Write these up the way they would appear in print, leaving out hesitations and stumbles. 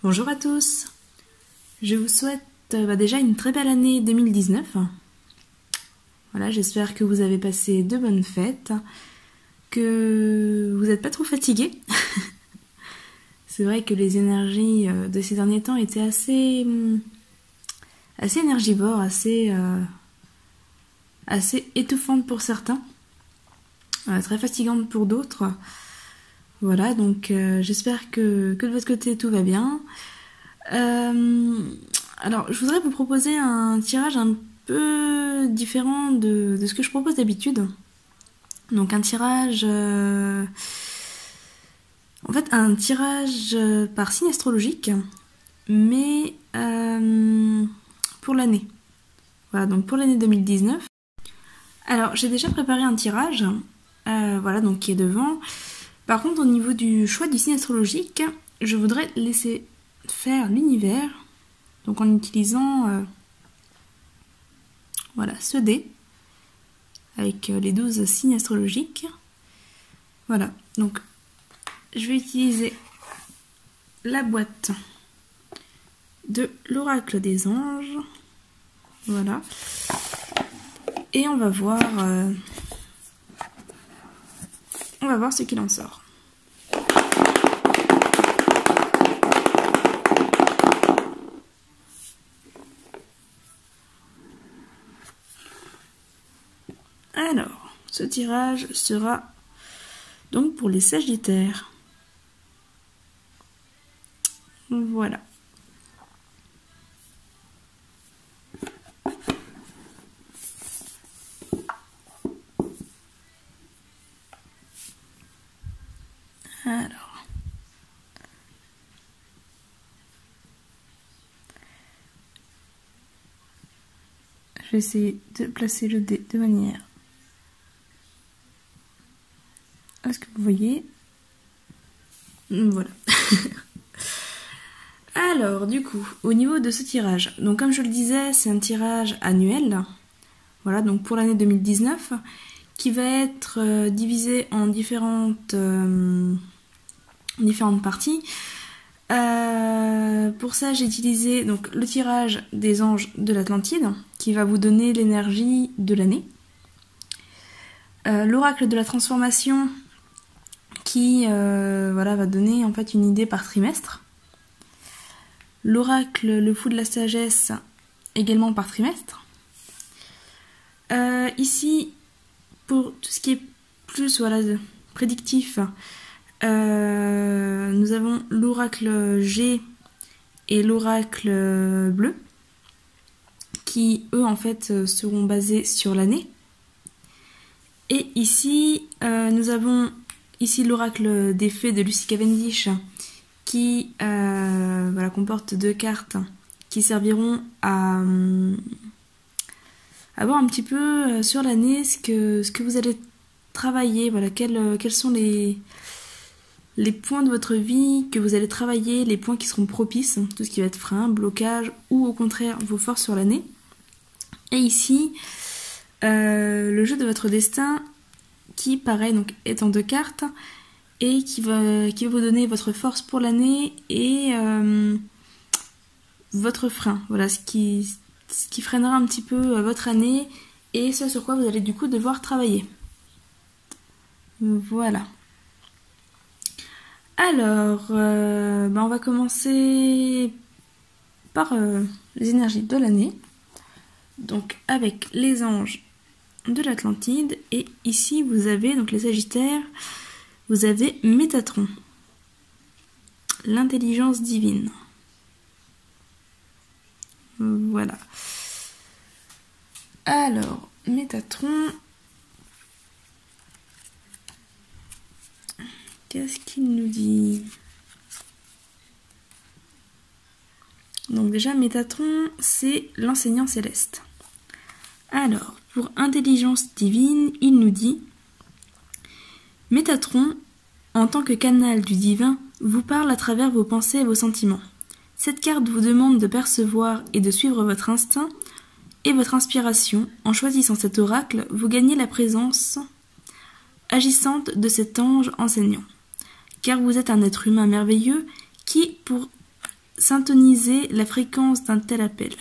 Bonjour à tous, je vous souhaite déjà une très belle année 2019. Voilà, j'espère que vous avez passé de bonnes fêtes, que vous n'êtes pas trop fatigués. C'est vrai que les énergies de ces derniers temps étaient assez énergivores, assez étouffantes pour certains, très fatigantes pour d'autres. Voilà, donc j'espère que de votre côté tout va bien. Alors, je voudrais vous proposer un tirage un peu différent de ce que je propose d'habitude. Donc un tirage... en fait, un tirage par signe astrologique, mais pour l'année. Voilà, donc pour l'année 2019. Alors, j'ai déjà préparé un tirage, voilà, donc qui est devant. Par contre, au niveau du choix du signe astrologique, je voudrais laisser faire l'univers, donc en utilisant voilà, ce dé, avec les 12 signes astrologiques. Voilà, donc je vais utiliser la boîte de l'oracle des anges. Voilà. Et on va voir ce qu'il en sort. Alors, ce tirage sera donc pour les Sagittaires. Voilà. Alors. Je vais essayer de placer le dé de manière à ce que vous voyez. Voilà. Alors, du coup, au niveau de ce tirage, donc comme je le disais, c'est un tirage annuel. Voilà, donc pour l'année 2019, qui va être divisé en différentes parties. Pour ça, j'ai utilisé donc le tirage des anges de l'Atlantide, qui va vous donner l'énergie de l'année. L'oracle de la transformation, qui voilà, va donner en fait une idée par trimestre. L'oracle, le fou de la sagesse, également par trimestre. Ici, pour tout ce qui est plus voilà, prédictif, nous avons l'oracle G et l'oracle bleu, qui eux en fait seront basés sur l'année. Et ici, nous avons ici l'oracle des fées de Lucy Cavendish, qui voilà, comporte 2 cartes qui serviront à voir un petit peu sur l'année ce que vous allez travailler, voilà, quels sont les points de votre vie que vous allez travailler, les points qui seront propices, tout ce qui va être frein, blocage ou au contraire vos forces sur l'année. Et ici, le jeu de votre destin qui, pareil, donc, est en 2 cartes et qui va vous donner votre force pour l'année et votre frein. Voilà, ce qui freinera un petit peu votre année et ce sur quoi vous allez du coup devoir travailler. Voilà. Alors, on va commencer par les énergies de l'année. Donc avec les anges de l'Atlantide. Et ici vous avez donc les Sagittaires, vous avez Métatron, l'intelligence divine. Voilà. Alors, Métatron, qu'est-ce qu'il nous dit? Donc déjà, Métatron, c'est l'enseignant céleste. Alors, pour intelligence divine, il nous dit « Métatron, en tant que canal du divin, vous parle à travers vos pensées et vos sentiments. Cette carte vous demande de percevoir et de suivre votre instinct et votre inspiration. En choisissant cet oracle, vous gagnez la présence agissante de cet ange enseignant. Car vous êtes un être humain merveilleux qui, pour syntoniser la fréquence d'un tel appel.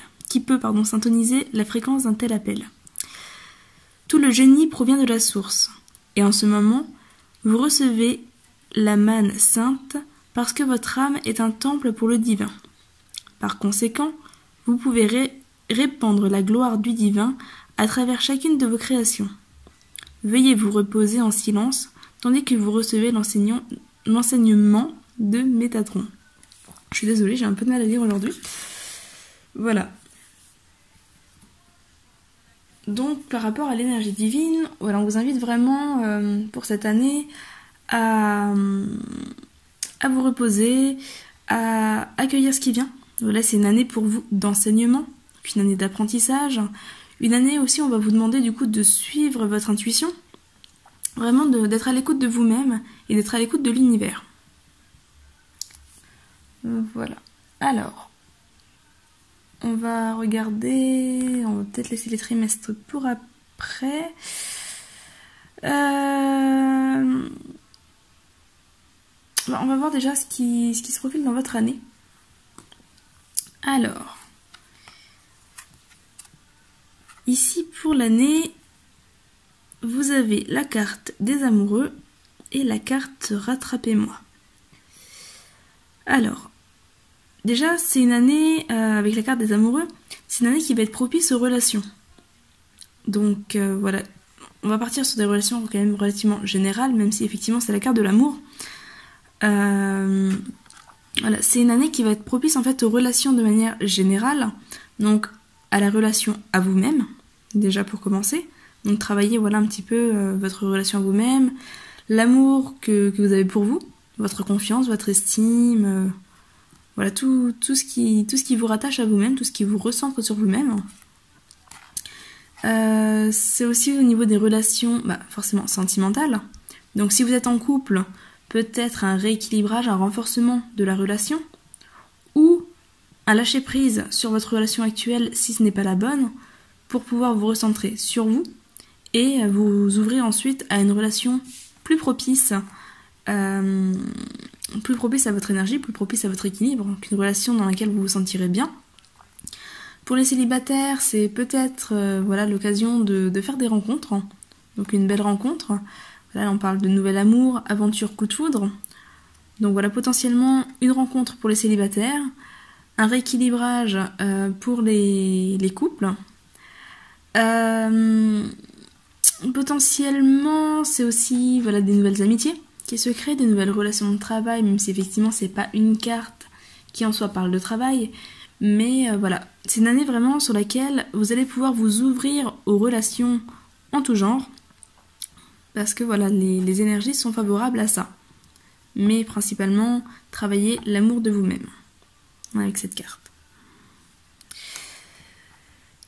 Syntoniser la fréquence d'un tel appel. Tout le génie provient de la source, et en ce moment, vous recevez la manne sainte parce que votre âme est un temple pour le divin. Par conséquent, vous pouvez répandre la gloire du divin à travers chacune de vos créations. Veuillez vous reposer en silence tandis que vous recevez l'enseignement de Métatron. Je suis désolée, j'ai un peu de mal à lire aujourd'hui. Voilà. Donc, par rapport à l'énergie divine, voilà, on vous invite vraiment pour cette année à vous reposer, à accueillir ce qui vient. Voilà, c'est une année pour vous d'enseignement, une année d'apprentissage, une année aussi on va vous demander du coup de suivre votre intuition, vraiment d'être à l'écoute de vous-même et d'être à l'écoute de l'univers. Voilà. Alors, on va regarder, on va peut-être laisser les trimestres pour après. On va voir déjà ce qui se profile dans votre année. Alors, ici pour l'année, vous avez la carte des amoureux et la carte Rattrapez-moi. Alors, déjà c'est une année, avec la carte des amoureux, c'est une année qui va être propice aux relations. Donc voilà, on va partir sur des relations quand même relativement générales, même si effectivement c'est la carte de l'amour. Voilà, c'est une année qui va être propice en fait aux relations de manière générale, donc à la relation à vous-même, déjà pour commencer. Donc travaillez voilà un petit peu votre relation à vous-même, l'amour que vous avez pour vous, votre confiance, votre estime, voilà tout ce qui vous rattache à vous-même, tout ce qui vous recentre sur vous-même. C'est aussi au niveau des relations, forcément sentimentales. Donc si vous êtes en couple, peut-être un rééquilibrage, un renforcement de la relation, ou un lâcher-prise sur votre relation actuelle si ce n'est pas la bonne, pour pouvoir vous recentrer sur vous et vous ouvrir ensuite à une relation plus propice à votre énergie, plus propice à votre équilibre, donc une relation dans laquelle vous vous sentirez bien. Pour les célibataires, c'est peut-être l'occasion de faire des rencontres, donc une belle rencontre. Là, on parle de nouvel amour, aventure, coup de foudre. Donc voilà, potentiellement une rencontre pour les célibataires, un rééquilibrage pour les couples. Potentiellement, c'est aussi des nouvelles amitiés qui se créent, des nouvelles relations de travail, même si effectivement c'est pas une carte qui en soi parle de travail. Mais c'est une année vraiment sur laquelle vous allez pouvoir vous ouvrir aux relations en tout genre. Parce que les énergies sont favorables à ça. Mais principalement, travailler l'amour de vous-même avec cette carte.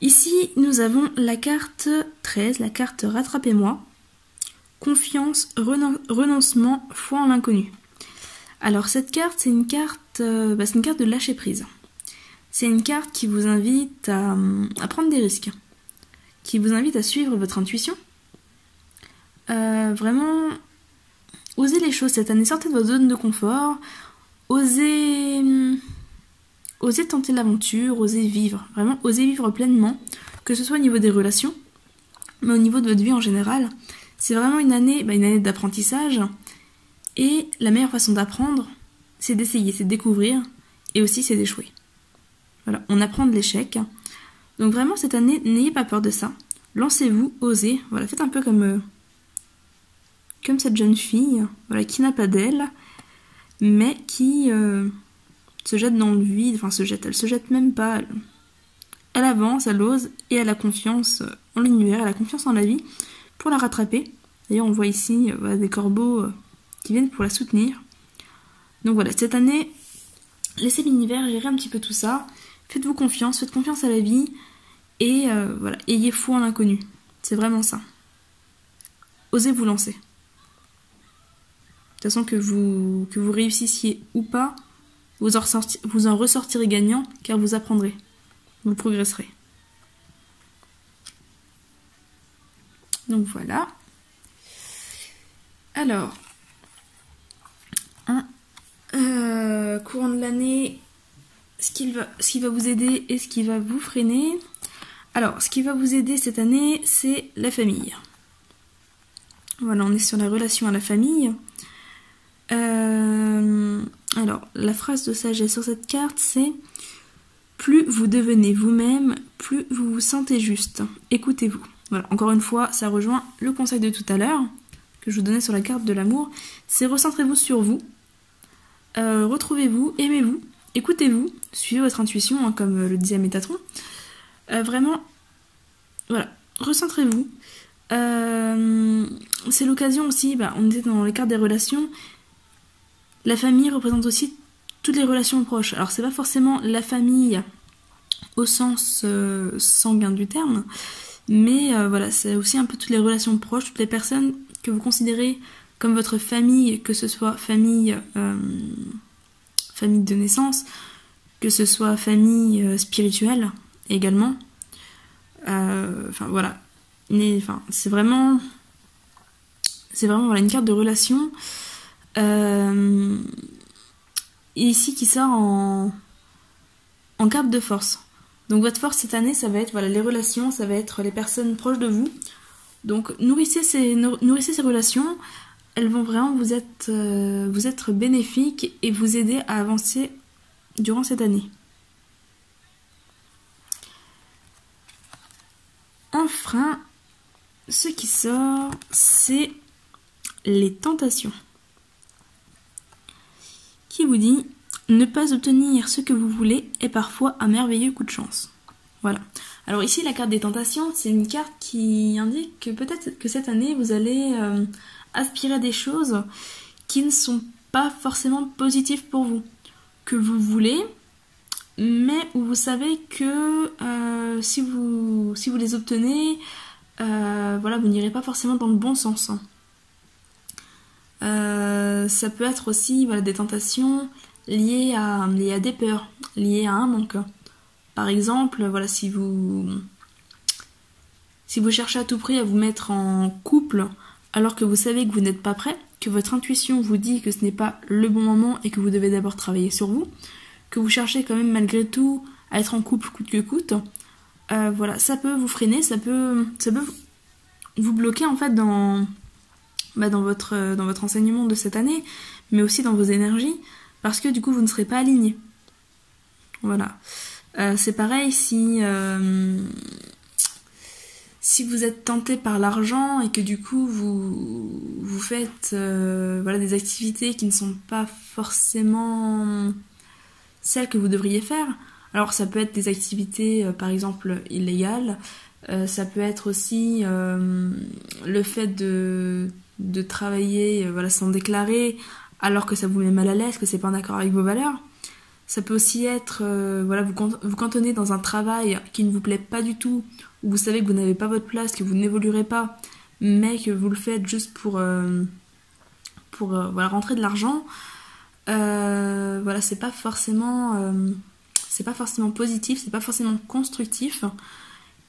Ici, nous avons la carte 13, la carte Rattrapez-moi. Confiance, renoncement, foi en l'inconnu. Alors cette carte, c'est une carte de lâcher prise. C'est une carte qui vous invite à prendre des risques, qui vous invite à suivre votre intuition. Vraiment, osez les choses cette année, sortez de votre zone de confort, osez tenter l'aventure, osez vivre, vraiment osez vivre pleinement, que ce soit au niveau des relations, mais au niveau de votre vie en général. C'est vraiment une année d'apprentissage, et la meilleure façon d'apprendre, c'est d'essayer, c'est de découvrir, et aussi c'est d'échouer. Voilà, on apprend de l'échec. Donc vraiment cette année, n'ayez pas peur de ça, lancez-vous, osez, faites un peu comme cette jeune fille, qui n'a pas d'aile, mais qui se jette dans le vide, elle se jette même pas, elle avance, elle ose, et elle a confiance en l'univers, elle a confiance en la vie, pour la rattraper. D'ailleurs on voit ici des corbeaux qui viennent pour la soutenir. Donc voilà, cette année, laissez l'univers gérer un petit peu tout ça, faites-vous confiance, faites confiance à la vie, et ayez foi en l'inconnu, c'est vraiment ça. Osez vous lancer. De toute façon, que vous réussissiez ou pas, vous en ressortirez gagnant, car vous apprendrez. Vous progresserez. Donc voilà. Alors, courant de l'année, ce qui va vous aider et ce qui va vous freiner. Alors, ce qui va vous aider cette année, c'est la famille. Voilà, on est sur la relation à la famille. Alors, la phrase de sagesse sur cette carte, c'est « Plus vous devenez vous-même, plus vous vous sentez juste. Écoutez-vous. » Voilà, encore une fois, ça rejoint le conseil de tout à l'heure, que je vous donnais sur la carte de l'amour. C'est recentrez-vous sur vous, retrouvez-vous, aimez-vous, écoutez-vous, suivez votre intuition, hein, comme le disait Métatron. Vraiment, voilà, recentrez-vous. C'est l'occasion aussi, on était dans les cartes des relations, la famille représente aussi toutes les relations proches. Alors c'est pas forcément la famille au sens sanguin du terme, mais voilà, c'est aussi un peu toutes les relations proches, toutes les personnes que vous considérez comme votre famille, que ce soit famille de naissance, que ce soit famille spirituelle également. Voilà. C'est vraiment voilà, une carte de relation ici qui sort en carte de force. Donc votre force cette année, ça va être voilà, les relations, ça va être les personnes proches de vous. Donc nourrissez ces relations, elles vont vraiment vous être bénéfiques et vous aider à avancer durant cette année. Enfin, ce qui sort, c'est les tentations. Qui vous dit « Ne pas obtenir ce que vous voulez est parfois un merveilleux coup de chance ». Voilà. Alors ici, la carte des tentations, c'est une carte qui indique que peut-être que cette année, vous allez aspirer à des choses qui ne sont pas forcément positives pour vous. Que vous voulez, mais où vous savez que si vous les obtenez, voilà, vous n'irez pas forcément dans le bon sens. Ça peut être aussi voilà, des tentations liées à des peurs, liées à un manque. Par exemple, voilà, si vous cherchez à tout prix à vous mettre en couple alors que vous savez que vous n'êtes pas prêt, que votre intuition vous dit que ce n'est pas le bon moment et que vous devez d'abord travailler sur vous, que vous cherchez quand même malgré tout à être en couple coûte que coûte, voilà, ça peut vous freiner, ça peut vous bloquer en fait dans votre enseignement de cette année, mais aussi dans vos énergies, parce que du coup vous ne serez pas aligné. Voilà. C'est pareil si vous êtes tenté par l'argent et que du coup vous faites voilà, des activités qui ne sont pas forcément celles que vous devriez faire. Alors ça peut être des activités par exemple illégales, ça peut être aussi le fait de travailler voilà, sans déclarer alors que ça vous met mal à l'aise, que c'est pas en accord avec vos valeurs. Ça peut aussi être voilà, vous cantonner dans un travail qui ne vous plaît pas du tout, où vous savez que vous n'avez pas votre place, que vous n'évoluerez pas, mais que vous le faites juste pour voilà, rentrer de l'argent. Voilà, c'est pas forcément positif, c'est pas forcément constructif,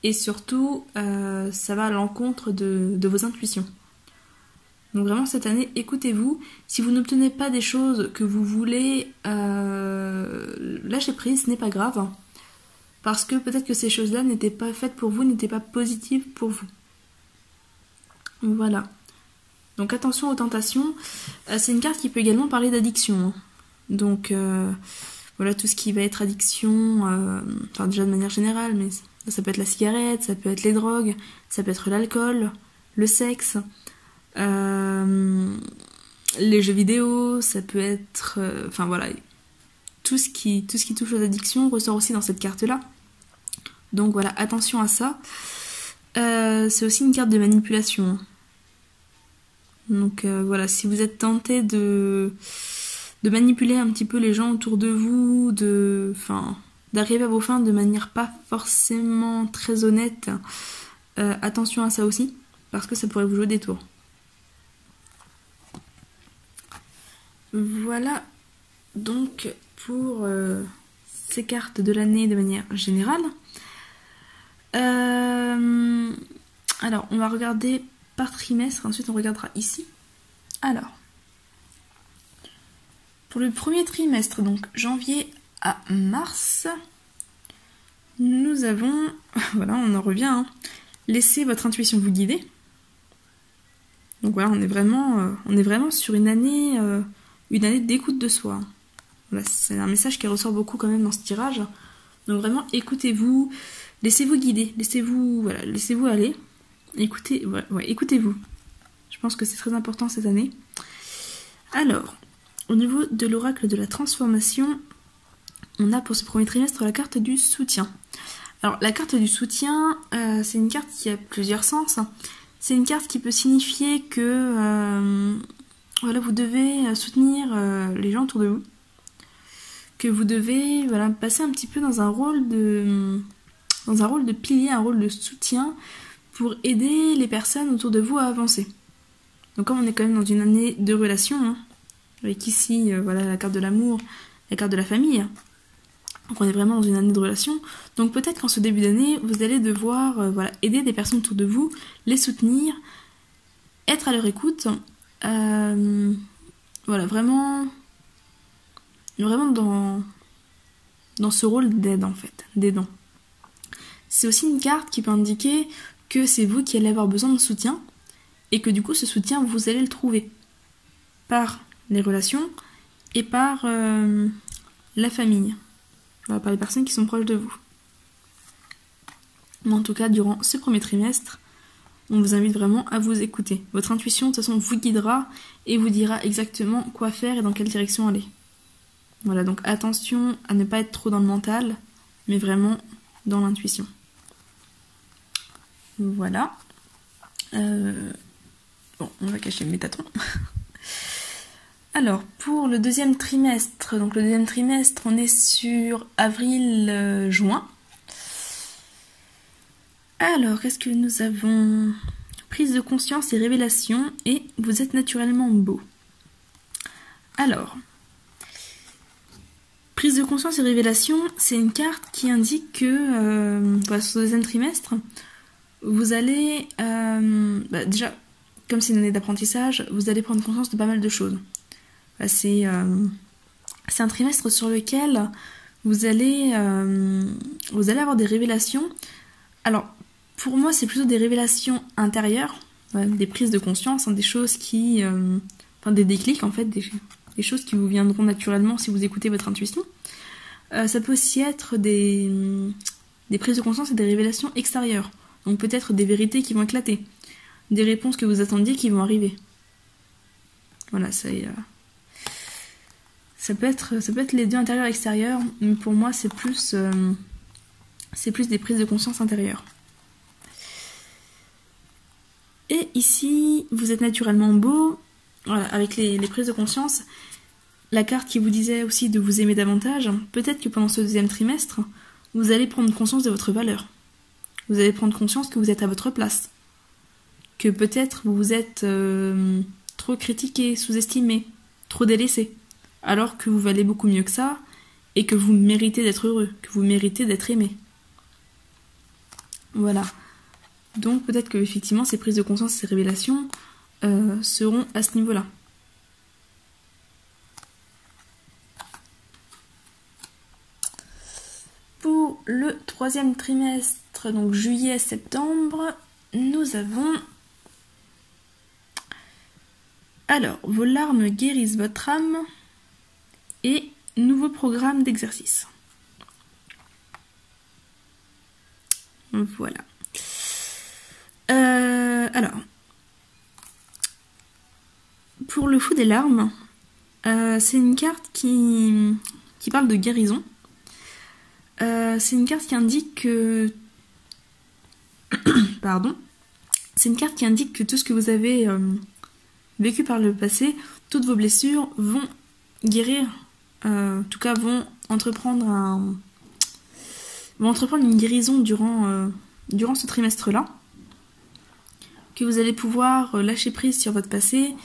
et surtout ça va à l'encontre de vos intuitions. Donc vraiment cette année, écoutez-vous. Si vous n'obtenez pas des choses que vous voulez, lâchez prise, ce n'est pas grave. Parce que peut-être que ces choses-là n'étaient pas faites pour vous, n'étaient pas positives pour vous. Voilà. Donc attention aux tentations. C'est une carte qui peut également parler d'addiction. Donc voilà, tout ce qui va être addiction, enfin déjà de manière générale, mais ça peut être la cigarette, ça peut être les drogues, ça peut être l'alcool, le sexe, les jeux vidéo, ça peut être... enfin voilà, tout ce qui touche aux addictions ressort aussi dans cette carte-là. Donc voilà, attention à ça. C'est aussi une carte de manipulation. Donc voilà, si vous êtes tenté de manipuler un petit peu les gens autour de vous, d'arriver à vos fins de manière pas forcément très honnête, attention à ça aussi, parce que ça pourrait vous jouer des tours. Voilà donc pour ces cartes de l'année de manière générale. Alors on va regarder par trimestre, ensuite on regardera ici. Alors, pour le premier trimestre, donc janvier à Mars, nous avons, voilà, on en revient, hein, laissez votre intuition vous guider. Donc voilà, on est vraiment sur une année d'écoute de soi. Voilà, c'est un message qui ressort beaucoup quand même dans ce tirage. Donc vraiment, écoutez-vous, laissez-vous guider, laissez-vous aller. Écoutez-vous. Je pense que c'est très important cette année. Alors, au niveau de l'oracle de la transformation, on a pour ce premier trimestre la carte du soutien. Alors, la carte du soutien, c'est une carte qui a plusieurs sens. C'est une carte qui peut signifier que voilà, vous devez soutenir les gens autour de vous. Que vous devez passer un petit peu dans un rôle de pilier, un rôle de soutien pour aider les personnes autour de vous à avancer. Donc comme on est quand même dans une année de relations, hein, avec ici la carte de l'amour, la carte de la famille, donc on est vraiment dans une année de relations, donc peut-être qu'en ce début d'année, vous allez devoir aider des personnes autour de vous, les soutenir, être à leur écoute, vraiment dans ce rôle d'aide en fait, d'aidant. C'est aussi une carte qui peut indiquer que c'est vous qui allez avoir besoin de soutien et que du coup ce soutien vous allez le trouver par les relations et par la famille, par les personnes qui sont proches de vous. Mais en tout cas, durant ce premier trimestre, on vous invite vraiment à vous écouter. Votre intuition, de toute façon, vous guidera et vous dira exactement quoi faire et dans quelle direction aller. Voilà, donc attention à ne pas être trop dans le mental, mais vraiment dans l'intuition. Voilà. Bon, on va cacher le métatron. Alors, pour le deuxième trimestre, on est sur avril-juin. Alors, qu'est-ce que nous avons? Prise de conscience et révélation, et vous êtes naturellement beau. Alors, prise de conscience et révélation, c'est une carte qui indique que sur le deuxième trimestre, vous allez, déjà, comme c'est une année d'apprentissage, vous allez prendre conscience de pas mal de choses. C'est un trimestre sur lequel vous allez avoir des révélations. Alors, pour moi, c'est plutôt des révélations intérieures, des prises de conscience, des choses qui... des déclics, en fait, des choses qui vous viendront naturellement si vous écoutez votre intuition. Ça peut aussi être des prises de conscience et des révélations extérieures. Donc peut-être des vérités qui vont éclater, des réponses que vous attendiez qui vont arriver. Voilà, ça peut être les deux intérieurs et extérieurs, mais pour moi c'est plus des prises de conscience intérieures. Et ici, vous êtes naturellement beau, voilà, avec les prises de conscience. La carte qui vous disait aussi de vous aimer davantage, peut-être que pendant ce deuxième trimestre, vous allez prendre conscience de votre valeur. Vous allez prendre conscience que vous êtes à votre place. Que peut-être vous vous êtes trop critiqué, sous-estimé, trop délaissé. Alors que vous valez beaucoup mieux que ça, et que vous méritez d'être heureux, que vous méritez d'être aimé. Voilà. Donc peut-être que effectivement ces prises de conscience, ces révélations seront à ce niveau-là. Pour le troisième trimestre, donc juillet-septembre, nous avons... Alors, vos larmes guérissent votre âme et nouveau programme d'exercice. Voilà. Alors, pour le fou des larmes, c'est une carte qui parle de guérison. C'est une carte qui indique que... Pardon. C'est une carte qui indique que tout ce que vous avez vécu par le passé, toutes vos blessures vont guérir, en tout cas vont entreprendre une guérison durant ce trimestre-là, que vous allez pouvoir lâcher prise sur votre passé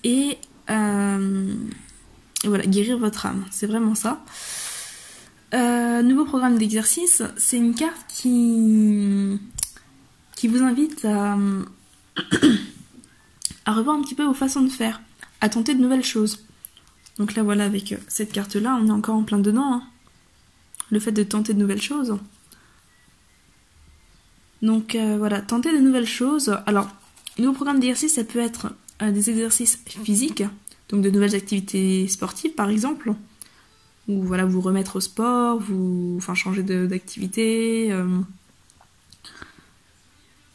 et voilà, guérir votre âme. C'est vraiment ça. Nouveau programme d'exercice, c'est une carte qui vous invite à revoir un petit peu vos façons de faire, à tenter de nouvelles choses. Donc là voilà, avec cette carte là, on est encore en plein dedans, hein. le fait de tenter de nouvelles choses. Donc voilà, tenter de nouvelles choses. Alors, nouveau programme d'exercice, ça peut être des exercices physiques, donc de nouvelles activités sportives par exemple, ou voilà, vous remettre au sport, changer d'activité,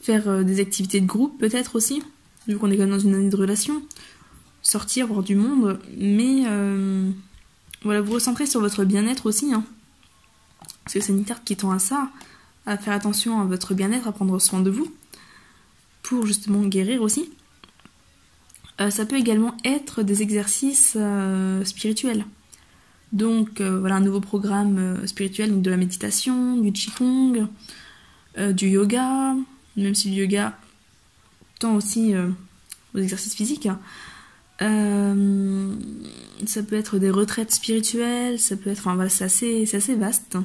faire des activités de groupe peut-être aussi, vu qu'on est quand même dans une année de relation, sortir, voir du monde, mais voilà, vous recentrer sur votre bien-être aussi, hein. Parce que c'est une carte qui tend à ça, à faire attention à votre bien-être, à prendre soin de vous, pour justement guérir aussi. Ça peut également être des exercices spirituels. Donc voilà, un nouveau programme spirituel, donc de la méditation, du qigong, du yoga, même si le yoga tend aussi aux exercices physiques. Ça peut être des retraites spirituelles, ça peut être, enfin voilà, c'est assez vaste.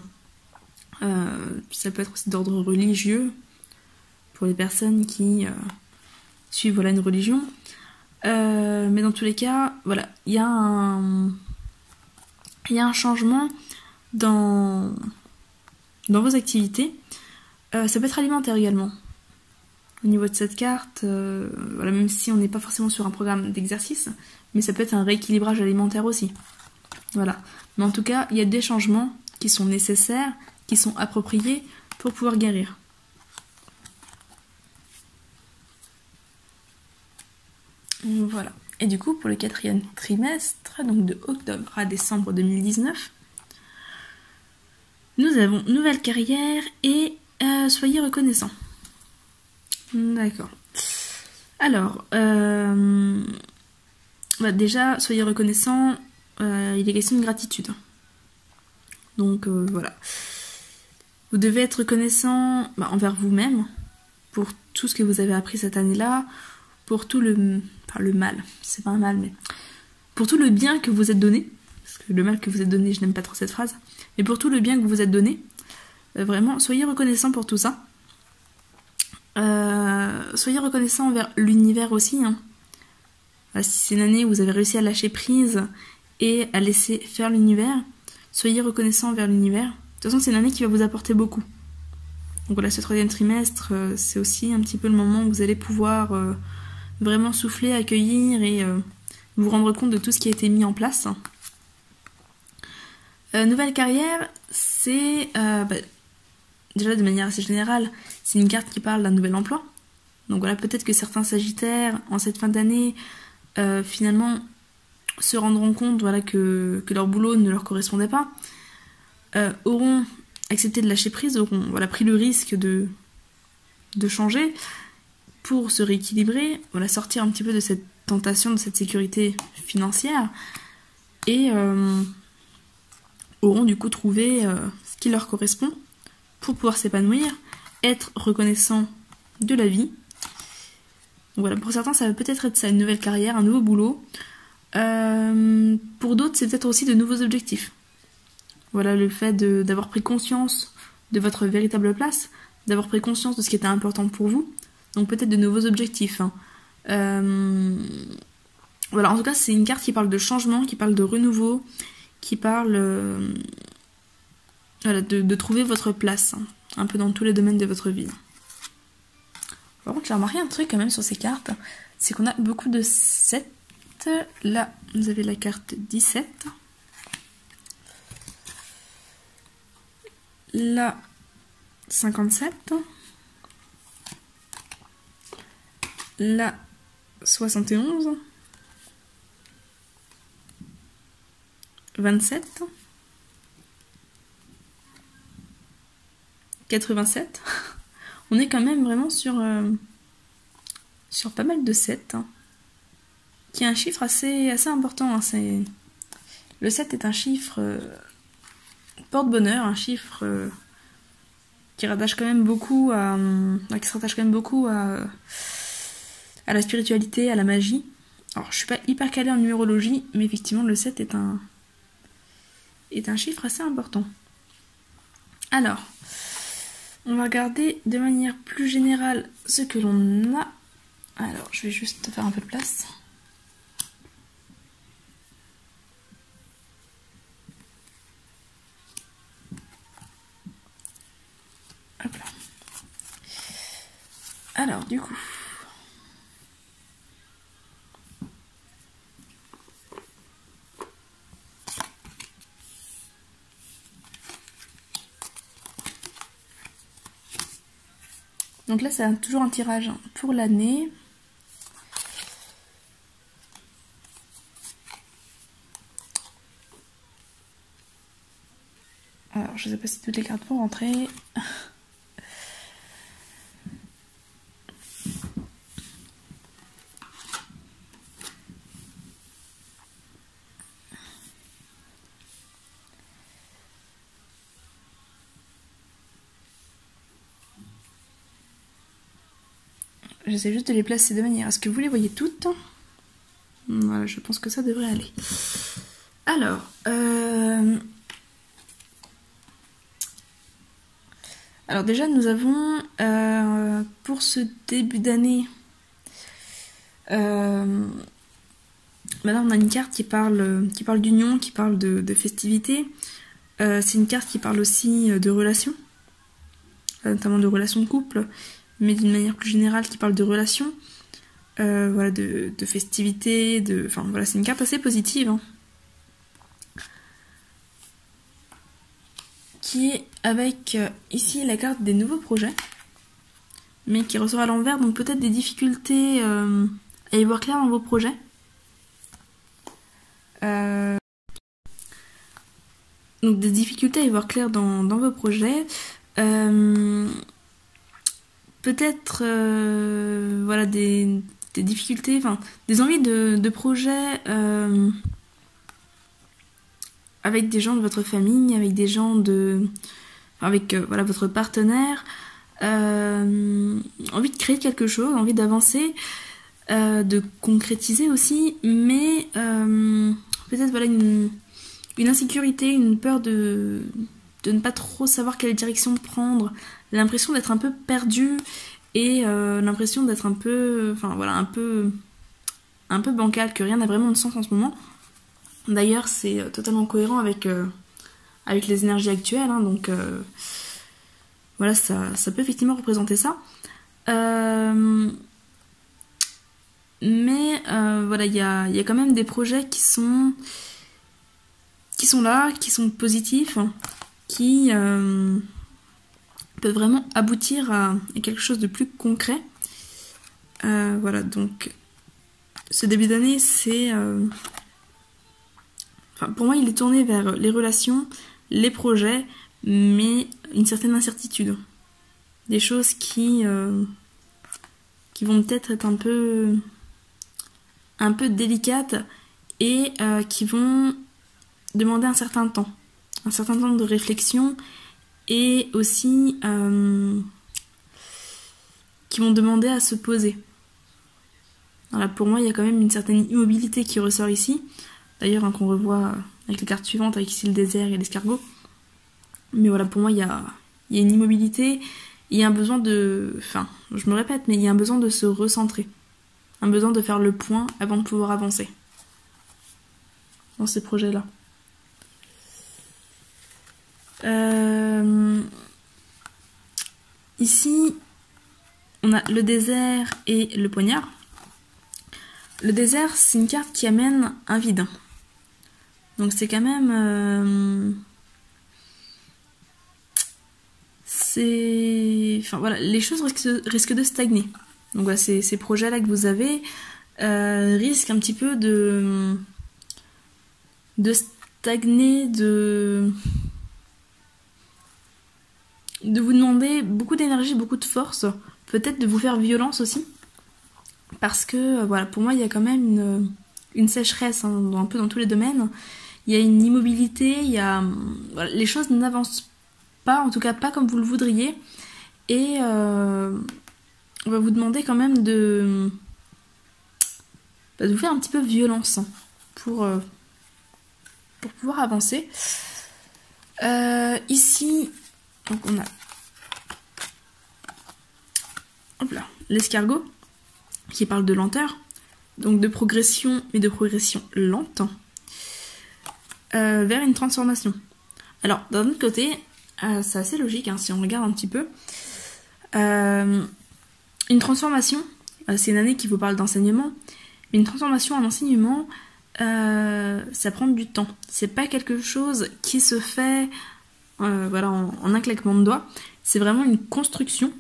Ça peut être aussi d'ordre religieux pour les personnes qui suivent voilà, une religion. Mais dans tous les cas, voilà, il y a un changement dans vos activités. Ça peut être alimentaire également. Au niveau de cette carte, voilà, même si on n'est pas forcément sur un programme d'exercice, mais ça peut être un rééquilibrage alimentaire aussi. Voilà. Mais en tout cas, il y a des changements qui sont nécessaires, qui sont appropriés pour pouvoir guérir. Voilà. Et du coup, pour le 4e trimestre, donc de octobre à décembre 2019, nous avons nouvelle carrière et soyez reconnaissants. D'accord. Alors, déjà, soyez reconnaissants, il est question de gratitude. Donc voilà. Vous devez être reconnaissant envers vous-même pour tout ce que vous avez appris cette année-là, pour tout le mal, c'est pas un mal, mais pour tout le bien que vous êtes donné, parce que le mal que vous êtes donné, je n'aime pas trop cette phrase, mais pour tout le bien que vous vous êtes donné, vraiment, soyez reconnaissant pour tout ça. Soyez reconnaissant envers l'univers aussi, hein. Si c'est une année où vous avez réussi à lâcher prise et à laisser faire l'univers, soyez reconnaissant envers l'univers. De toute façon, c'est une année qui va vous apporter beaucoup. Donc voilà, ce 3e trimestre, c'est aussi un petit peu le moment où vous allez pouvoir vraiment souffler, accueillir et vous rendre compte de tout ce qui a été mis en place. Nouvelle carrière, c'est déjà de manière assez générale, c'est une carte qui parle d'un nouvel emploi. Donc voilà, peut-être que certains sagittaires, en cette fin d'année, finalement, se rendront compte voilà, que leur boulot ne leur correspondait pas, auront accepté de lâcher prise, auront voilà, pris le risque de changer pour se rééquilibrer, voilà, sortir un petit peu de cette tentation, de cette sécurité financière, et auront du coup trouvé ce qui leur correspond pour pouvoir s'épanouir, être reconnaissant de la vie. Donc voilà, pour certains, ça va peut-être être ça, une nouvelle carrière, un nouveau boulot. Pour d'autres, c'est peut-être aussi de nouveaux objectifs. Voilà, le fait d'avoir pris conscience de votre véritable place, d'avoir pris conscience de ce qui était important pour vous. Donc peut-être de nouveaux objectifs. Hein. Voilà, en tout cas, c'est une carte qui parle de changement, qui parle de renouveau, qui parle voilà, de trouver votre place, hein, un peu dans tous les domaines de votre vie. Par contre, j'ai remarqué un truc quand même sur ces cartes, c'est qu'on a beaucoup de 7. Là, vous avez la carte 17. Là, 57. Là, 71. 27. 87. On est quand même vraiment sur pas mal de 7. Hein, qui est un chiffre assez important. Hein, le 7 est un chiffre porte-bonheur, un chiffre qui rattache quand même beaucoup à la spiritualité, à la magie. Alors, je suis pas hyper calée en numérologie, mais effectivement, le 7 est un chiffre assez important. Alors, on va regarder de manière plus générale ce que l'on a. Alors, je vais juste faire un peu de place. Alors, du coup... Donc là, c'est toujours un tirage pour l'année. Alors, je sais pas si toutes les cartes vont rentrer. J'essaie juste de les placer de manière à ce que vous les voyez toutes. Voilà, je pense que ça devrait aller. Alors, déjà nous avons pour ce début d'année, maintenant on a une carte qui parle d'union, qui parle de festivité. C'est une carte qui parle aussi de relations, notamment de relations de couple, mais d'une manière plus générale qui parle de relations, voilà, de festivités, enfin voilà, c'est une carte assez positive, hein, qui est avec ici la carte des nouveaux projets, mais qui ressort à l'envers, donc peut-être des difficultés à y voir clair dans vos projets. Donc des difficultés à y voir clair dans vos projets. Peut-être voilà, des difficultés, enfin des envies de projets avec des gens de votre famille, avec des gens avec voilà, votre partenaire, envie de créer quelque chose, envie d'avancer, de concrétiser aussi, mais peut-être voilà une insécurité, une peur de ne pas trop savoir quelle direction prendre, l'impression d'être un peu perdu et l'impression d'être un peu, enfin voilà, un peu bancal, que rien n'a vraiment de sens en ce moment. D'ailleurs, c'est totalement cohérent avec les énergies actuelles, hein, donc voilà, ça peut effectivement représenter ça. Mais voilà, il y a quand même des projets qui sont là, qui sont positifs, qui peuvent vraiment aboutir à quelque chose de plus concret. Voilà, donc ce début d'année, c'est... Enfin, pour moi, il est tourné vers les relations, les projets, mais une certaine incertitude. Des choses qui vont peut-être être un peu délicates et qui vont demander un certain temps de réflexion, et aussi qui vont demander à se poser. Voilà, pour moi, il y a quand même une certaine immobilité qui ressort ici. D'ailleurs, hein, qu'on revoit avec les cartes suivantes, avec ici le désert et l'escargot. Mais voilà, pour moi, il y a une immobilité, il y a un besoin de... Enfin, je me répète, mais il y a un besoin de se recentrer. Un besoin de faire le point avant de pouvoir avancer dans ces projets-là. Ici, on a le désert et le poignard. Le désert, c'est une carte qui amène un vide. Donc c'est quand même... Enfin voilà, les choses risquent de stagner. Donc voilà, ces projets-là que vous avez risquent un petit peu de stagner, de vous demander beaucoup d'énergie, beaucoup de force, peut-être de vous faire violence aussi. Parce que voilà, pour moi, il y a quand même une sécheresse, hein, un peu dans tous les domaines. Il y a une immobilité, voilà, les choses n'avancent pas, en tout cas pas comme vous le voudriez. Et on va vous demander quand même de vous faire un petit peu violence, hein, pour pouvoir avancer. Ici, donc on a l'escargot qui parle de lenteur, donc de progression, mais de progression lente, vers une transformation. Alors, d'un autre côté, c'est assez logique, hein, si on regarde un petit peu. Une transformation, c'est une année qui vous parle d'enseignement, mais une transformation en enseignement, ça prend du temps. C'est pas quelque chose qui se fait voilà, en un claquement de doigts. C'est vraiment une construction,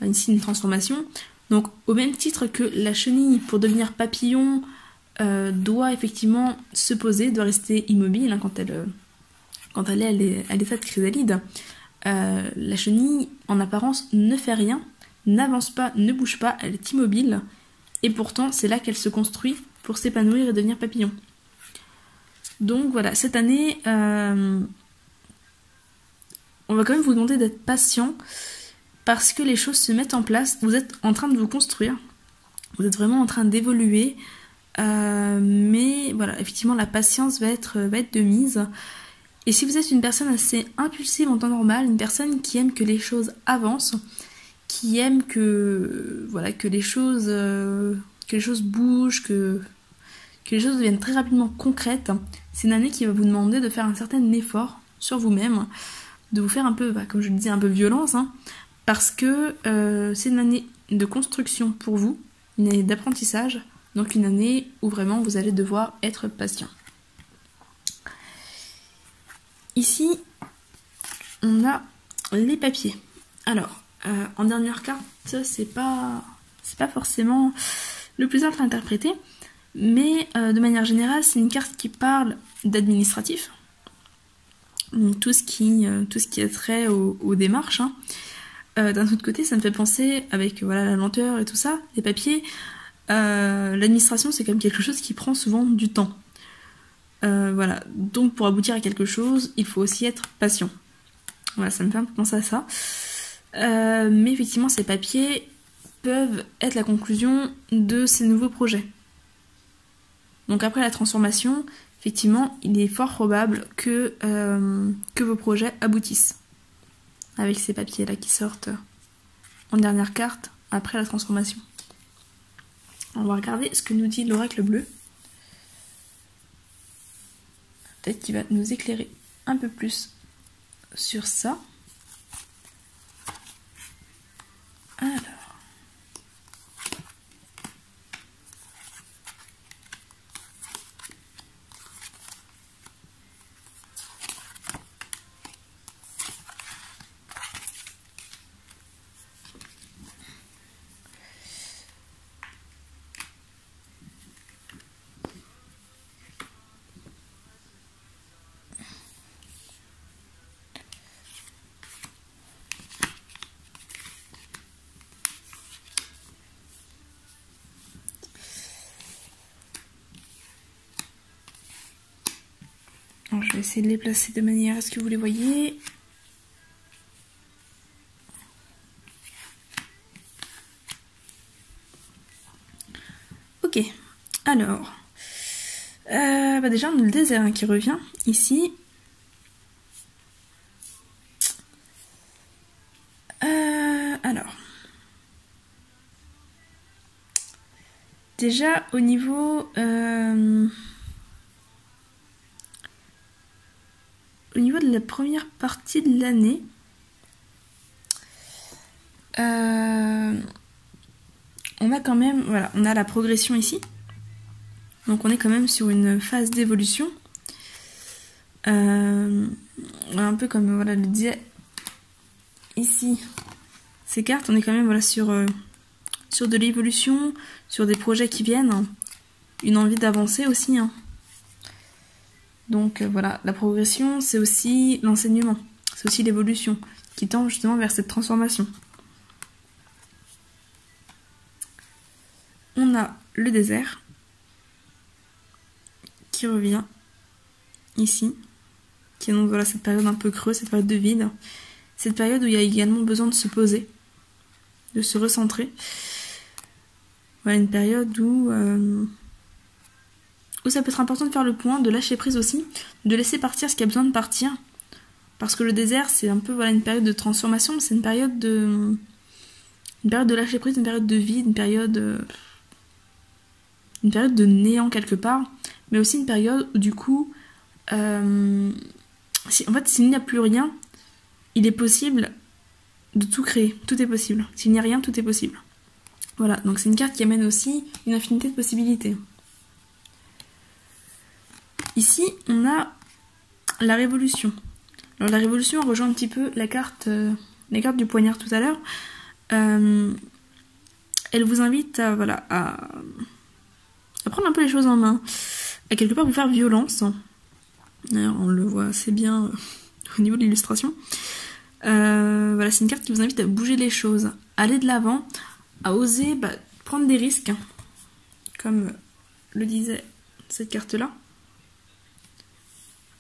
ici une transformation. Donc au même titre que la chenille, pour devenir papillon, doit effectivement se poser, doit rester immobile hein, quand elle est à l'état de chrysalide. La chenille, en apparence, ne fait rien, n'avance pas, ne bouge pas, elle est immobile, et pourtant c'est là qu'elle se construit pour s'épanouir et devenir papillon. Donc voilà, cette année, on va quand même vous demander d'être patient, parce que les choses se mettent en place, vous êtes en train de vous construire, vous êtes vraiment en train d'évoluer, mais voilà, effectivement la patience va être de mise. Et si vous êtes une personne assez impulsive en temps normal, une personne qui aime que les choses avancent, qui aime que les choses bougent, que les choses deviennent très rapidement concrètes, c'est une année qui va vous demander de faire un certain effort sur vous-même, de vous faire un peu, comme je le disais, un peu violence, hein, parce que c'est une année de construction pour vous, une année d'apprentissage, donc une année où vraiment vous allez devoir être patient. Ici, on a les papiers. Alors, en dernière carte, c'est pas forcément le plus simple à interpréter, mais de manière générale, c'est une carte qui parle d'administratif. Donc tout ce qui a trait aux démarches. Hein. D'un autre côté, ça me fait penser, avec la lenteur et tout ça, les papiers, l'administration, c'est quand même quelque chose qui prend souvent du temps. Donc pour aboutir à quelque chose, il faut aussi être patient. Voilà, ça me fait un peu penser à ça. Mais effectivement, ces papiers peuvent être la conclusion de ces nouveaux projets. Donc après la transformation, effectivement, il est fort probable que vos projets aboutissent. Avec ces papiers-là qui sortent en dernière carte après la transformation. On va regarder ce que nous dit l'oracle bleu. Peut-être qu'il va nous éclairer un peu plus sur ça. Alors. Alors, je vais essayer de les placer de manière à ce que vous les voyez. Ok, alors, déjà on a le désert hein, qui revient ici. Alors, déjà au niveau de la première partie de l'année, on a quand même, on a la progression ici. Donc on est quand même sur une phase d'évolution. Un peu comme le disait ici ces cartes, on est quand même sur de l'évolution, sur des projets qui viennent, une envie d'avancer aussi. Hein. Donc la progression, c'est aussi l'enseignement, c'est aussi l'évolution qui tend justement vers cette transformation. On a le désert qui revient ici, qui annonce cette période un peu creuse, cette période de vide, cette période où il y a également besoin de se poser, de se recentrer. Voilà, une période où ça peut être important de faire le point, de lâcher prise aussi, de laisser partir ce qui a besoin de partir, parce que le désert c'est un peu une période de transformation, mais c'est une période de lâcher prise, une période de vide, une période de néant quelque part, mais aussi une période où du coup s'il n'y a plus rien, il est possible de tout créer, tout est possible. S'il n'y a rien, tout est possible. Voilà, donc c'est une carte qui amène aussi une infinité de possibilités. Ici, on a la révolution. Alors la révolution rejoint un petit peu la carte du poignard tout à l'heure. Elle vous invite à, voilà, à prendre un peu les choses en main, à quelque part vous faire violence. D'ailleurs, on le voit assez bien au niveau de l'illustration. Voilà, c'est une carte qui vous invite à bouger les choses, à aller de l'avant, à oser prendre des risques, comme le disait cette carte-là,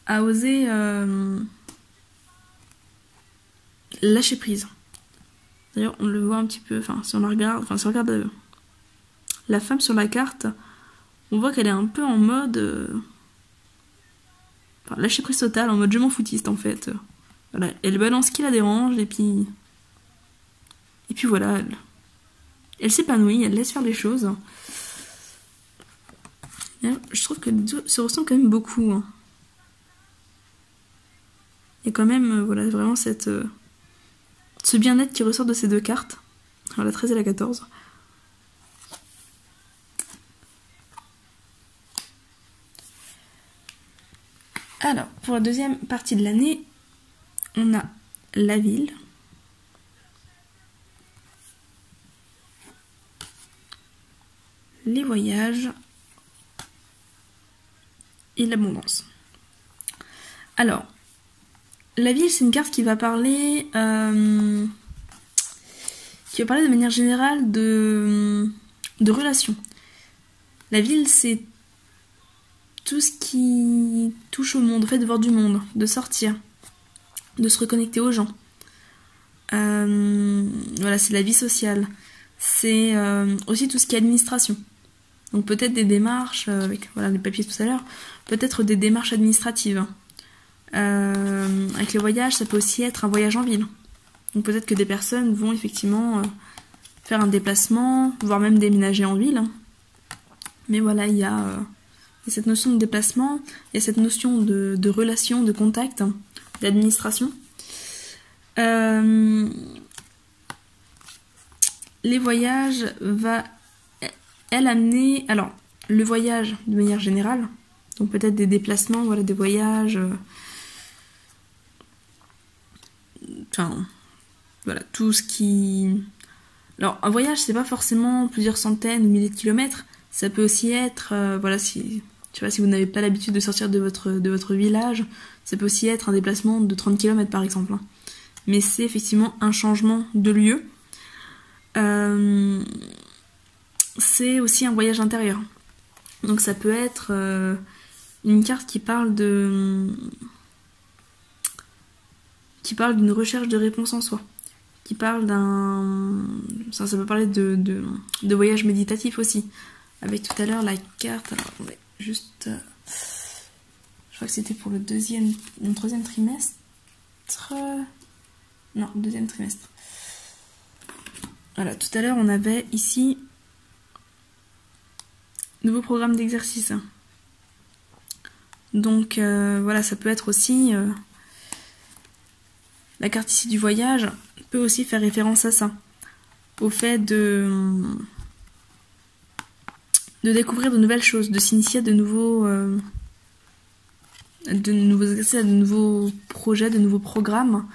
à oser lâcher prise. D'ailleurs, on le voit un petit peu, si on regarde la femme sur la carte, on voit qu'elle est un peu en mode lâcher prise totale, en mode je m'en foutiste en fait. Voilà, elle balance ce qui la dérange et puis voilà, elle s'épanouit, elle laisse faire les choses. Et je trouve que les deux se ressemblent quand même beaucoup. Hein. Il y a quand même voilà, vraiment ce bien-être qui ressort de ces deux cartes. Alors, la 13 et la 14. Alors, pour la deuxième partie de l'année, on a la ville, les voyages et l'abondance. Alors, la ville, c'est une carte qui va parler de manière générale de relations. La ville, c'est tout ce qui touche au monde, le fait de voir du monde, de sortir, de se reconnecter aux gens. Voilà, c'est la vie sociale. C'est aussi tout ce qui est administration. Donc peut-être des démarches, avec voilà, les papiers tout à l'heure, peut-être des démarches administratives. Avec les voyages, ça peut aussi être un voyage en ville. Donc peut-être que des personnes vont effectivement faire un déplacement, voire même déménager en ville. Mais voilà, il y a cette notion de déplacement, il y a cette notion de relation, de contact, d'administration. Les voyages va, elle, amener... Alors, le voyage de manière générale, donc peut-être des déplacements, voilà, des voyages... Enfin, voilà, tout ce qui... Alors, un voyage, c'est pas forcément plusieurs centaines ou milliers de kilomètres. Ça peut aussi être, voilà, si vous n'avez pas l'habitude de sortir de votre village, ça peut aussi être un déplacement de 30 km par exemple. Mais c'est effectivement un changement de lieu. C'est aussi un voyage intérieur. Donc ça peut être une carte qui parle d'une recherche de réponse en soi. Qui parle ça peut parler de voyage méditatif aussi. Avec tout à l'heure la carte, alors on va juste... je crois que c'était pour le troisième trimestre. Non, deuxième trimestre. Voilà, tout à l'heure on avait ici nouveau programme d'exercice. Donc voilà, ça peut être aussi... la carte ici du voyage peut aussi faire référence à ça. Au fait de découvrir de nouvelles choses, de s'initier à de nouveaux exercices, à de nouveaux projets, de nouveaux programmes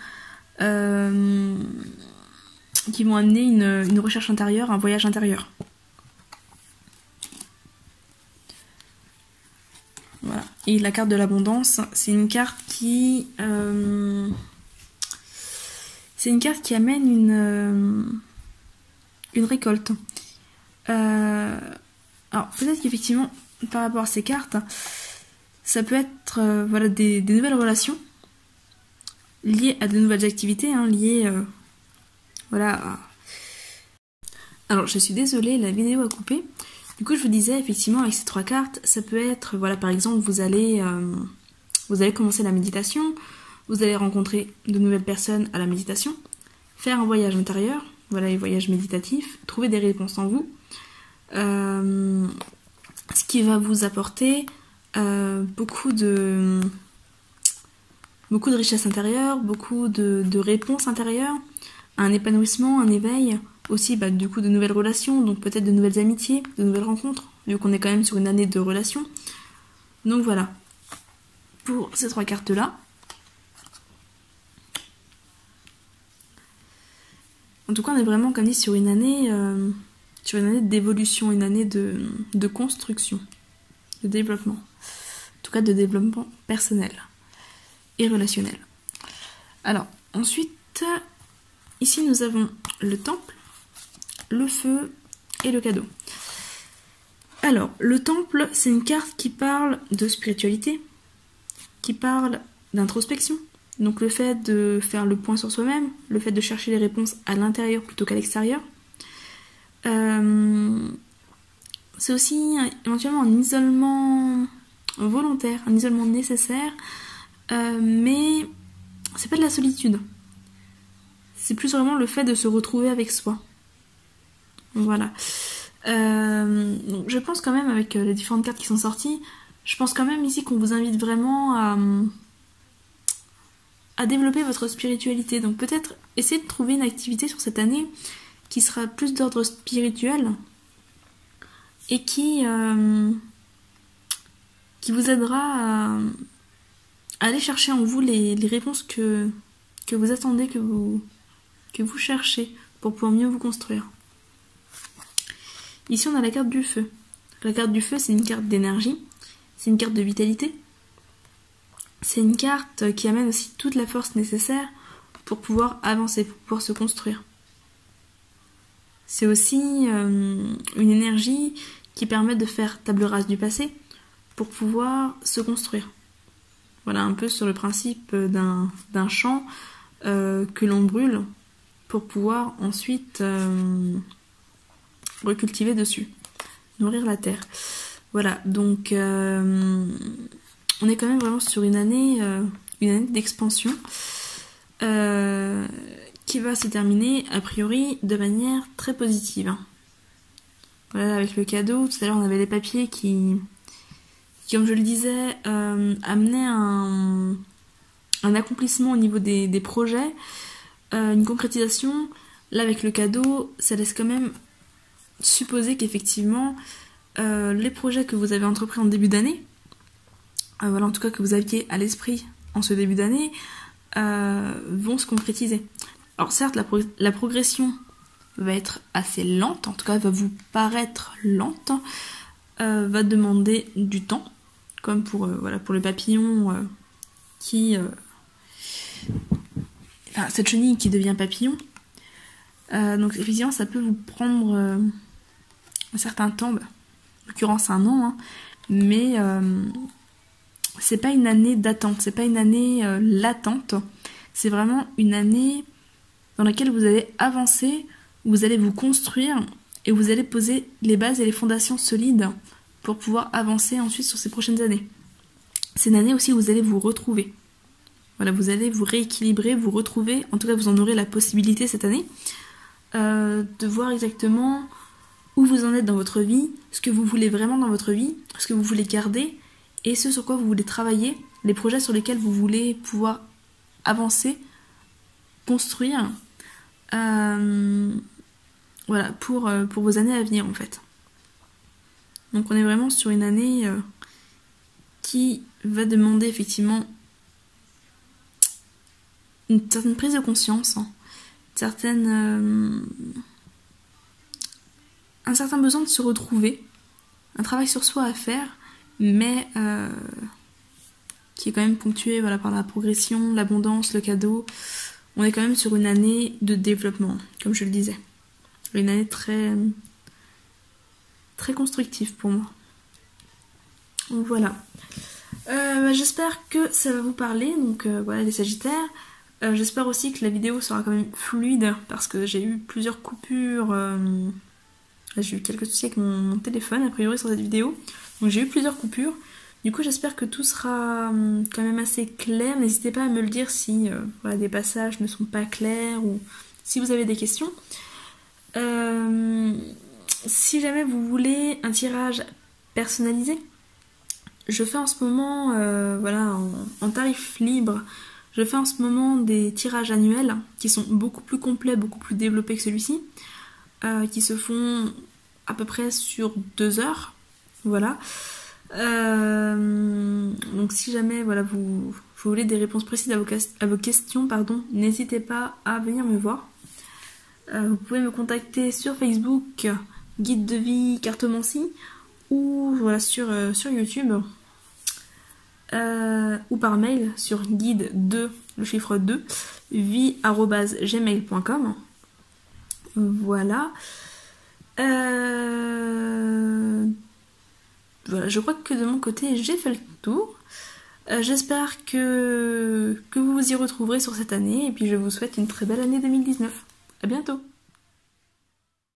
qui vont amener une recherche intérieure, un voyage intérieur. Voilà. Et la carte de l'abondance, c'est une carte qui amène une récolte. Alors peut-être qu'effectivement, par rapport à ces cartes, ça peut être voilà, des nouvelles relations liées à de nouvelles activités, liées voilà à... Alors je suis désolée, la vidéo a coupé. Du coup je vous disais effectivement avec ces trois cartes, ça peut être, voilà, par exemple vous allez commencer la méditation, vous allez rencontrer de nouvelles personnes à la méditation, faire un voyage intérieur, voilà les voyages méditatifs, trouver des réponses en vous, ce qui va vous apporter beaucoup de richesse intérieure, beaucoup de réponses intérieures, un épanouissement, un éveil, aussi du coup de nouvelles relations, donc peut-être de nouvelles amitiés, de nouvelles rencontres, vu qu'on est quand même sur une année de relations. Donc voilà, pour ces 3 cartes-là. En tout cas, on est vraiment, comme dit, sur une année d'évolution, une année de construction, de développement. En tout cas, de développement personnel et relationnel. Alors, ensuite, ici, nous avons le temple, le feu et le cadeau. Alors, le temple, c'est une carte qui parle de spiritualité, qui parle d'introspection. Donc le fait de faire le point sur soi-même, le fait de chercher les réponses à l'intérieur plutôt qu'à l'extérieur. C'est aussi éventuellement un isolement volontaire, un isolement nécessaire, mais c'est pas de la solitude. C'est plus vraiment le fait de se retrouver avec soi. Voilà. Donc je pense quand même, avec les différentes cartes qui sont sorties, je pense quand même ici qu'on vous invite vraiment à développer votre spiritualité. Donc peut-être essayer de trouver une activité sur cette année qui sera plus d'ordre spirituel et qui vous aidera à aller chercher en vous les réponses que vous attendez, que vous cherchez pour pouvoir mieux vous construire. Ici on a la carte du feu. La carte du feu, c'est une carte d'énergie, c'est une carte de vitalité. C'est une carte qui amène aussi toute la force nécessaire pour pouvoir avancer, pour pouvoir se construire. C'est aussi une énergie qui permet de faire table rase du passé pour pouvoir se construire. Voilà, un peu sur le principe d'un champ que l'on brûle pour pouvoir ensuite recultiver dessus, nourrir la terre. Voilà, donc on est quand même vraiment sur une année d'expansion qui va se terminer a priori de manière très positive. Voilà, avec le cadeau, tout à l'heure on avait les papiers qui comme je le disais, amenaient un accomplissement au niveau des projets, une concrétisation. Là avec le cadeau, ça laisse quand même supposer qu'effectivement les projets que vous avez entrepris en début d'année, voilà, en tout cas que vous aviez à l'esprit en ce début d'année, vont se concrétiser. Alors certes, la progression va être assez lente, en tout cas va vous paraître lente, va demander du temps, comme pour les papillons enfin, cette chenille qui devient papillon. Donc effectivement, ça peut vous prendre un certain temps, en l'occurrence un an, hein, mais c'est pas une année d'attente, c'est pas une année latente, c'est vraiment une année dans laquelle vous allez avancer, où vous allez vous construire et vous allez poser les bases et les fondations solides pour pouvoir avancer ensuite sur ces prochaines années. C'est une année aussi où vous allez vous retrouver. Voilà, vous allez vous rééquilibrer, vous retrouver, en tout cas vous en aurez la possibilité cette année, de voir exactement où vous en êtes dans votre vie, ce que vous voulez vraiment dans votre vie, ce que vous voulez garder, et ce sur quoi vous voulez travailler, les projets sur lesquels vous voulez pouvoir avancer, construire, voilà, pour vos années à venir en fait. Donc on est vraiment sur une année qui va demander effectivement une certaine prise de conscience, hein, un certain besoin de se retrouver, un travail sur soi à faire, mais qui est quand même ponctué par la progression, l'abondance, le cadeau. On est quand même sur une année de développement, comme je le disais. Une année très, très constructive pour moi. Donc voilà. J'espère que ça va vous parler. Donc voilà les Sagittaires. J'espère aussi que la vidéo sera quand même fluide parce que j'ai eu plusieurs coupures. J'ai eu quelques soucis avec mon téléphone a priori sur cette vidéo. Donc j'ai eu plusieurs coupures. Du coup j'espère que tout sera quand même assez clair. N'hésitez pas à me le dire si des passages ne sont pas clairs ou si vous avez des questions. Si jamais vous voulez un tirage personnalisé, je fais en ce moment en tarif libre. Je fais en ce moment des tirages annuels qui sont beaucoup plus complets, beaucoup plus développés que celui-ci. qui se font à peu près sur 2 heures. Voilà. Donc si jamais voilà, vous voulez des réponses précises à vos questions, pardon, n'hésitez pas à venir me voir. Vous pouvez me contacter sur Facebook, Guide de vie cartomancie, ou voilà, sur YouTube, ou par mail sur guide 2, le chiffre 2, vie@gmail.com. Voilà. Voilà, je crois que de mon côté, j'ai fait le tour. J'espère que vous vous y retrouverez sur cette année, et puis je vous souhaite une très belle année 2019. À bientôt!